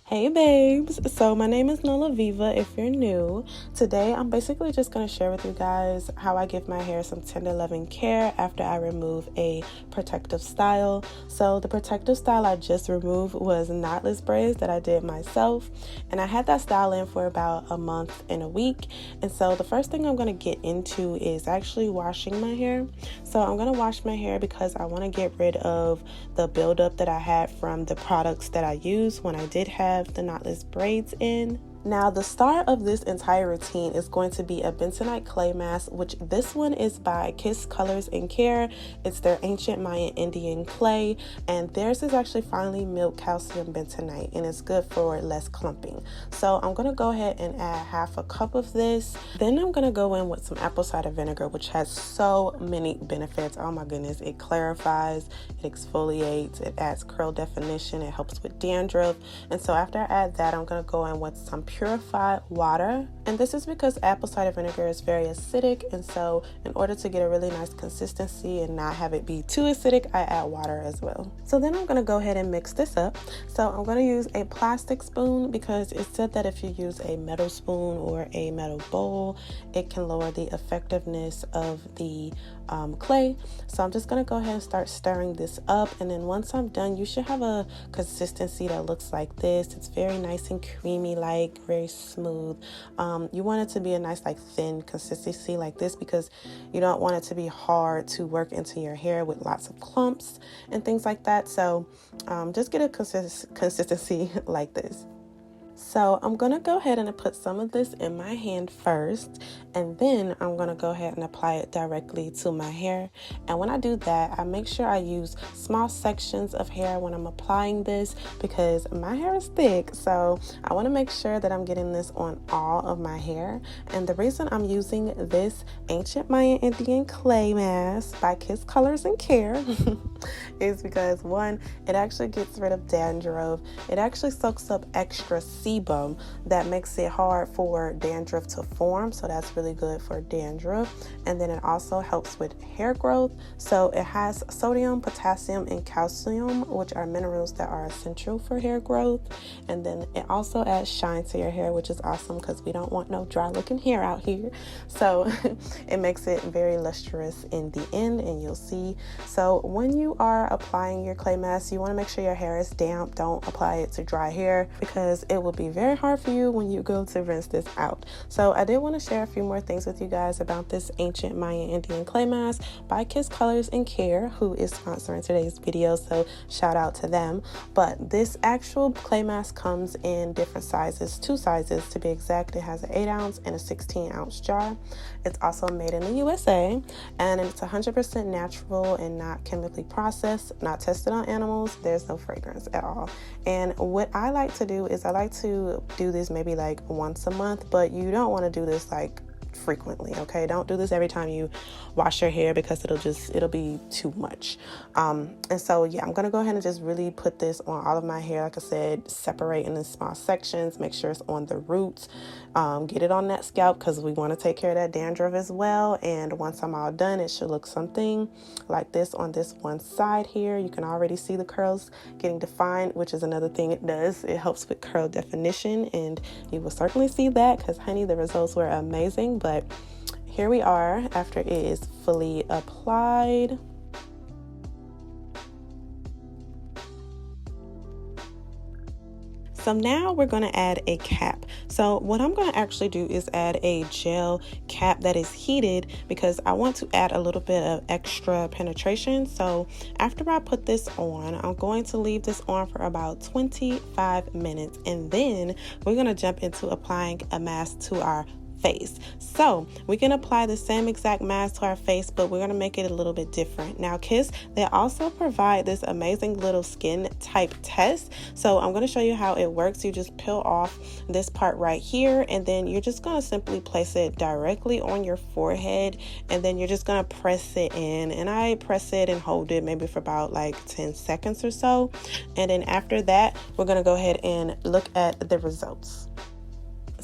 Hey babes, so my name is Nola Viva if you're new. Today I'm basically just going to share with you guys how I give my hair some tender loving care after I remove a protective style. So the protective style I just removed was knotless braids that I did myself, and I had that style in for about a month and a week. And so the first thing I'm going to get into is actually washing my hair. So I'm going to wash my hair because I want to get rid of the buildup that I had from the products that I used when I did have the knotless braids in. Now, the start of this entire routine is going to be a Bentonite clay mask, which this one is by Kiss Colors and Care. It's their ancient Mayan Indian clay, and theirs is actually finely milled calcium bentonite, and it's good for less clumping. So I'm going to go ahead and add half a cup of this. Then I'm going to go in with some apple cider vinegar, which has so many benefits. Oh my goodness, it clarifies, it exfoliates, it adds curl definition, it helps with dandruff. And so after I add that, I'm going to go in with some purified water, and this is because apple cider vinegar is very acidic, and so in order to get a really nice consistency and not have it be too acidic, I add water as well. So then I'm going to go ahead and mix this up. So I'm going to use a plastic spoon because it said that if you use a metal spoon or a metal bowl, it can lower the effectiveness of the clay. So I'm just going to go ahead and start stirring this up, and then once I'm done, you should have a consistency that looks like this. It's very nice and creamy, like very smooth. You want it to be a nice like thin consistency like this because you don't want it to be hard to work into your hair with lots of clumps and things like that. So just get a consistency like this. So I'm going to go ahead and put some of this in my hand first, and then I'm going to go ahead and apply it directly to my hair. And when I do that, I make sure I use small sections of hair when I'm applying this because my hair is thick. So I want to make sure that I'm getting this on all of my hair. And the reason I'm using this ancient Mayan Indian clay mask by Kiss Colors and Care is because, one, it actually gets rid of dandruff. It actually soaks up extra sebum that makes it hard for dandruff to form, so that's really good for dandruff. And then it also helps with hair growth. So it has sodium, potassium, and calcium, which are minerals that are essential for hair growth. And then it also adds shine to your hair, which is awesome because we don't want no dry looking hair out here. So it makes it very lustrous in the end, and you'll see. So when you are applying your clay mask, you want to make sure your hair is damp. Don't apply it to dry hair because it will be very hard for you when you go to rinse this out. So I did want to share a few more things with you guys about this ancient Mayan Indian clay mask by Kiss Colors and Care, who is sponsoring today's video, so shout out to them. But this actual clay mask comes in different sizes, 2 sizes to be exact. It has an 8-ounce and a 16-ounce jar. It's also made in the USA, and it's 100% natural and not chemically processed, not tested on animals. There's no fragrance at all. And what I like to do is I like to do this maybe like once a month, but you don't want to do this like frequently. Okay, don't do this every time you wash your hair because it'll be too much. And so yeah, I'm gonna go ahead and just really put this on all of my hair. Like I said, separate in small sections, make sure it's on the roots, get it on that scalp because we want to take care of that dandruff as well. And once I'm all done, it should look something like this on this one side here. You can already see the curls getting defined, which is another thing it does. It helps with curl definition, and you will certainly see that because honey, the results were amazing. But here we are after it is fully applied. So now we're going to add a cap. So what I'm going to actually do is add a gel cap that is heated because I want to add a little bit of extra penetration. So after I put this on, I'm going to leave this on for about 25 minutes, and then we're going to jump into applying a mask to our face. So we can apply the same exact mask to our face, but we're going to make it a little bit different. Now Kiss, they also provide this amazing little skin type test. So I'm going to show you how it works. You just peel off this part right here, and then you're just going to simply place it directly on your forehead, and then you're just going to press it in. And I press it and hold it maybe for about like 10 seconds or so. And then after that, we're going to go ahead and look at the results.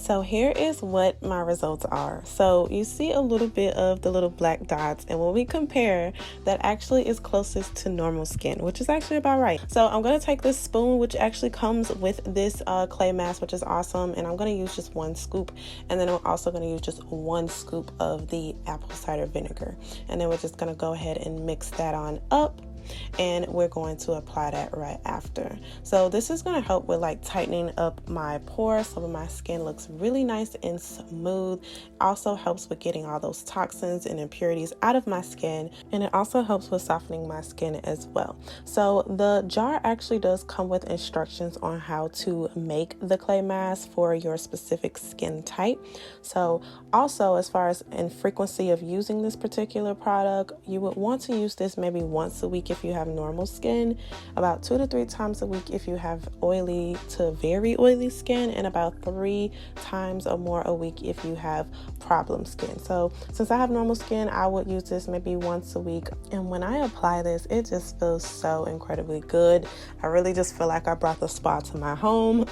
So here is what my results are. So you see a little bit of the little black dots, and when we compare, that actually is closest to normal skin, which is actually about right. So I'm going to take this spoon, which actually comes with this clay mask, which is awesome, and I'm going to use just 1 scoop, and then I'm also going to use just 1 scoop of the apple cider vinegar, and then we're just going to go ahead and mix that on up, and we're going to apply that right after. So this is going to help with like tightening up my pores so my skin looks really nice and smooth. Also helps with getting all those toxins and impurities out of my skin, and it also helps with softening my skin as well. So the jar actually does come with instructions on how to make the clay mask for your specific skin type. So also, as far as in frequency of using this particular product, you would want to use this maybe once a week if you have normal skin, about 2 to 3 times a week if you have oily to very oily skin, and about 3 times or more a week if you have problem skin. So since I have normal skin, I would use this maybe once a week, and when I apply this, it just feels so incredibly good. I really just feel like I brought the spa to my home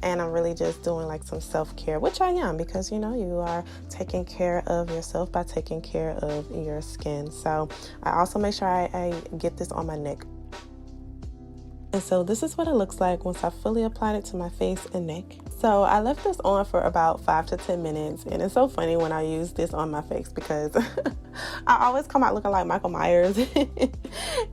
and I'm really just doing like some self-care, which I am, because you know, you are taking care of yourself by taking care of your skin. So I also make sure I get this on my neck. And so this is what it looks like once I fully applied it to my face and neck. So I left this on for about 5 to 10 minutes, and it's so funny when I use this on my face because I always come out looking like Michael Myers and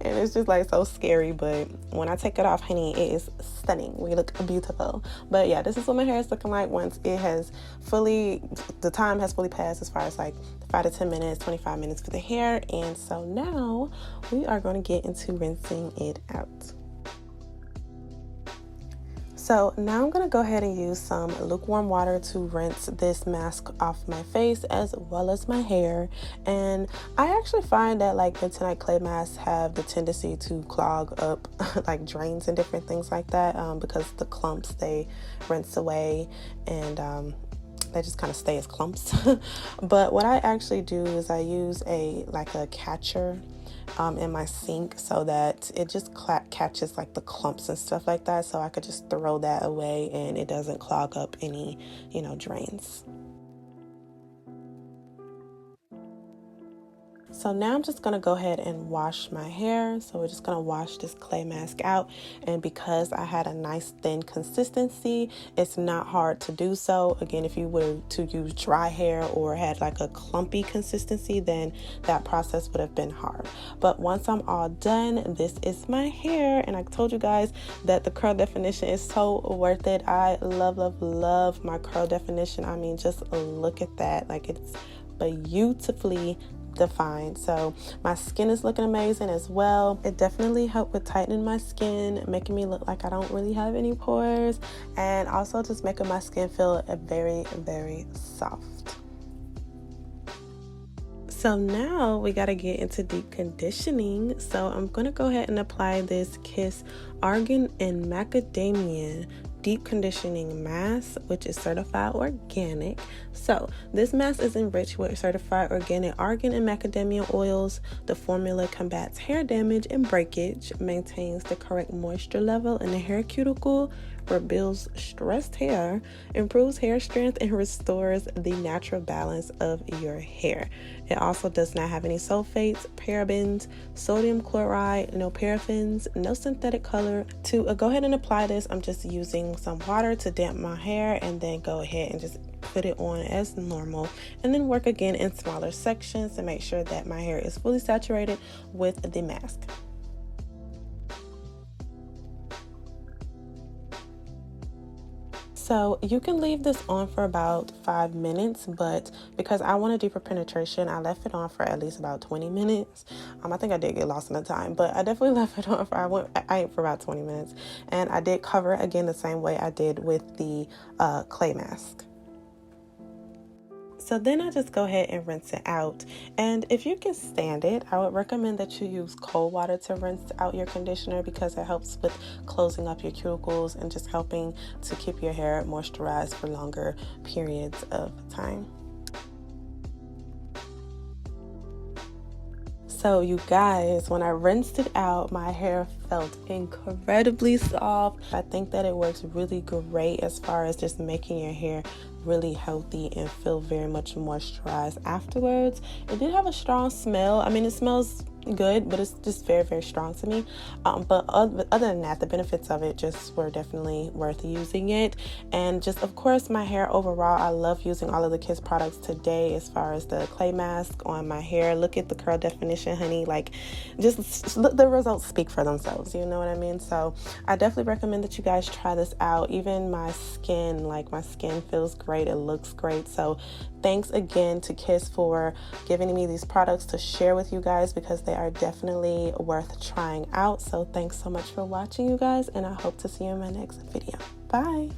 it's just like so scary, but when I take it off, honey, it is stunning. We look beautiful. But yeah, this is what my hair is looking like once it has fully, the time has fully passed as far as like 5 to 10 minutes, 25 minutes for the hair. And so now we are going to get into rinsing it out. So now I'm going to go ahead and use some lukewarm water to rinse this mask off my face as well as my hair. And I actually find that like Bentonite clay masks have the tendency to clog up like drains and different things like that because the clumps, they rinse away and they just kind of stay as clumps. But what I actually do is I use a catcher in my sink so that it just catches like the clumps and stuff like that, so I could just throw that away and it doesn't clog up any, you know, drains. So now I'm just going to go ahead and wash my hair. So we're just going to wash this clay mask out. And because I had a nice thin consistency, it's not hard to do so. Again, if you were to use dry hair or had like a clumpy consistency, then that process would have been hard. But once I'm all done, this is my hair. And I told you guys that the curl definition is so worth it. I love my curl definition. I mean, just look at that. Like, it's beautifully defined. So my skin is looking amazing as well. It definitely helped with tightening my skin, making me look like I don't really have any pores, and also just making my skin feel very, very soft. So now we got to get into deep conditioning. So I'm going to go ahead and apply this Kiss Argan and Macadamia deep conditioning mask, which is certified organic. So this mask is enriched with certified organic argan and macadamia oils. The formula combats hair damage and breakage, maintains the correct moisture level in the hair cuticle, rebuilds stressed hair, improves hair strength, and restores the natural balance of your hair. It also does not have any sulfates, parabens, sodium chloride, no paraffins, no synthetic color. To go ahead and apply this, I'm just using some water to damp my hair and then go ahead and just put it on as normal, and then work again in smaller sections to make sure that my hair is fully saturated with the mask. So you can leave this on for about 5 minutes, but because I want a deeper penetration, I left it on for at least about 20 minutes. I think I did get lost in the time, but I definitely left it on for, I ate for about 20 minutes. And I did cover it again the same way I did with the clay mask. So then I just go ahead and rinse it out. And if you can stand it, I would recommend that you use cold water to rinse out your conditioner, because it helps with closing up your cuticles and just helping to keep your hair moisturized for longer periods of time. So you guys, when I rinsed it out, my hair felt incredibly soft. I think that it works really great as far as just making your hair really healthy and feel very much moisturized afterwards. It did have a strong smell. I mean, it smells good, but it's just very, very strong to me. But other than that, the benefits of it just were definitely worth using it. And just, of course, my hair overall, I love using all of the Kiss products today as far as the clay mask on my hair. Look at the curl definition, honey. Like, just the results speak for themselves, you know what I mean? So I definitely recommend that you guys try this out. Even my skin, like, my skin feels great. It looks great. So thanks again to Kiss for giving me these products to share with you guys, because they are definitely worth trying out. So thanks so much for watching, you guys, and I hope to see you in my next video. Bye.